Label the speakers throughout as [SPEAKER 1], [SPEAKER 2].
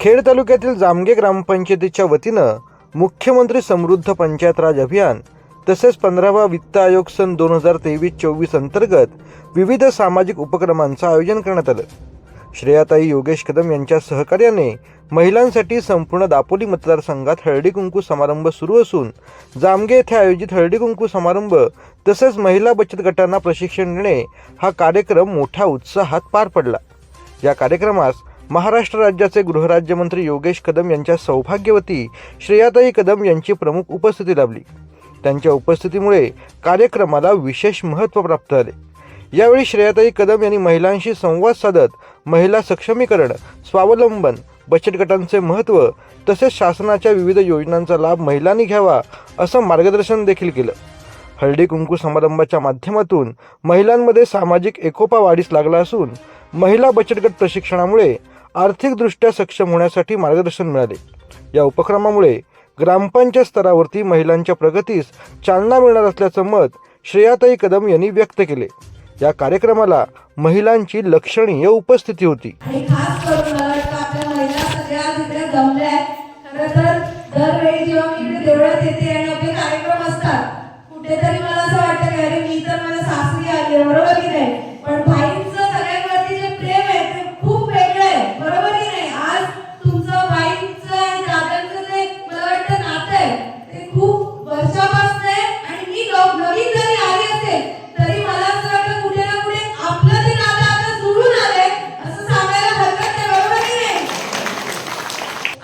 [SPEAKER 1] खेड तालुक्यातील जामगे ग्रामपंचायतीच्या वतीनं मुख्यमंत्री समृद्ध पंचायत राज अभियान तसेच 15वा वित्त आयोग सन 2023-24 अंतर्गत विविध सामाजिक उपक्रमांचं आयोजन करण्यात आलं। श्रेयाताई योगेश कदम यांच्या सहकार्याने महिलांसाठी संपूर्ण दापोली मतदारसंघात हळदी कुंकू समारंभ सुरू असून जामगे येथे आयोजित हळदी कुंकू समारंभ तसेच महिला बचत गटांना प्रशिक्षण देणे हा कार्यक्रम मोठ्या उत्साहात पार पडला। या कार्यक्रमास महाराष्ट्र राज्याचे गृहराज्यमंत्री योगेश कदम यांच्या सौभाग्यवती श्रेयाताई कदम यांची प्रमुख उपस्थिती लाभली। त्यांच्या उपस्थितीमुळे कार्यक्रमाला विशेष महत्त्व प्राप्त झाले। यावेळी श्रेयाताई कदम यांनी महिलांशी संवाद साधत महिला सक्षमीकरण, स्वावलंबन, बचत गटांचे महत्त्व तसेच शासनाच्या विविध योजनांचा लाभ महिलांनी घ्यावा असं मार्गदर्शन देखील केलं। हळदी कुंकू समारंभाच्या माध्यमातून महिलांमध्ये सामाजिक एकोपा वाढीस लागला असून महिला बचत गट प्रशिक्षणामुळे आर्थिकदृष्ट्या सक्षम होण्यासाठी मार्गदर्शन मिळाले। या उपक्रमामुळे ग्रामपंचायत स्तरावरती महिलांच्या प्रगतीस चालना मिळणार असल्याचं मत श्रेयाताई कदम यांनी व्यक्त केले। या कार्यक्रमाला महिलांची लक्षणीय उपस्थिती होती।
[SPEAKER 2] आणि खास करून मला वाटतं आपल्या महिला सगळ्या तिथे जमल्या आहेत। खरं तर दरवेळी जेव्हा मी इकडे देवळात येते आणि आपले कार्यक्रम असतात कुठेतरी मला असं वाटतं की अरे मी तर माझ्या सासरी आली, बरोबर की नाही? पण भाईंचं सगळ्यांवरती जे प्रेम आहे ते खूप वेगळं आहे, बरोबर की नाही? आज तुमचं भाईंचं आणि दादांचं जे मला वाटतं नातं आहे ते खूप वर्षापासून आहे आणि मी नवीन जरी आली असेल तरी मला असं वाटतं कुठे ना कुठे आपलं ते नातं आता जुळून आलंय असं सांगायला हरकत नाही, बरोबर की नाही?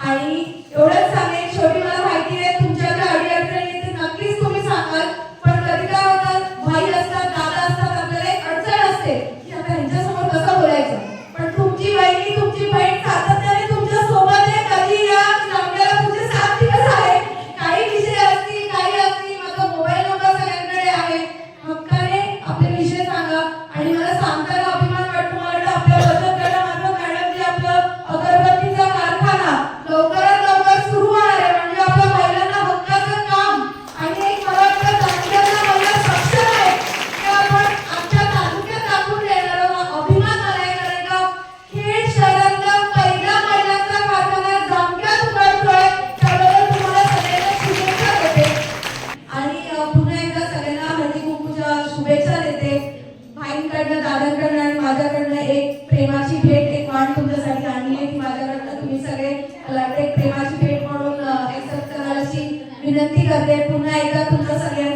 [SPEAKER 2] आणि एवढंच सांगेन, शेवटी मला माहिती आहे तुमच्या ज्या अडीअडचणी ते नक्कीच तुम्ही सांगाल, पण कधी काय होतं भाई असतात, दादा असतात, आपल्याला एक अडचण असते की आता ह्यांच्यासमोर कसं बोलायचं। पण तुमची बहिणी, तुमची बहीण सातत्याने तुमच्या सोबत आहे, कधी या आपल्याला तुमचे साथ दिवस आहे। काही विषय असतील, काही असतील, माझा मोबाईल नंबर सगळ्यांकडे आहे, हक्काने आपले विषय सांगा। आणि मला सांगताना अभिमान वाटतो, मला वाटतं आपल्या बचत गटामार्फत मॅडम जे आपलं अगरबत्तीचा कारखाना लवकरात लवकर सुरू होणार आहे, म्हणजे आपल्या महिलांना हक्काचं काम आणि एक मला वाटतं तालुक्यातल्या महिला सक्षम आहे की आपण आमच्या तालुक्यात दाखवून देणार आहोत। अभिमान मला आहे, कारण का खेड शहरातला पहिला महिलांचा कारखाना जामग्यात उघडतोय, त्याबद्दल तुम्हाला सगळ्यांना शुभेच्छा देते। आणि पुन्हा एकदा सगळ्यांना हळदी कुंकूच्या शुभेच्छा देते। भाईंकडनं, दादांकडनं आणि माझ्याकडनं एक प्रेमाची भेट, एक वाण तुमच्यासाठी आणली आहे ती माझ्याकडनं तुम्ही सगळे मला वाटतं एक प्रेमाची भेट म्हणून एक्सेप्ट करायची विनंती करते। पुन्हा एकदा तुमचं सगळ्यांना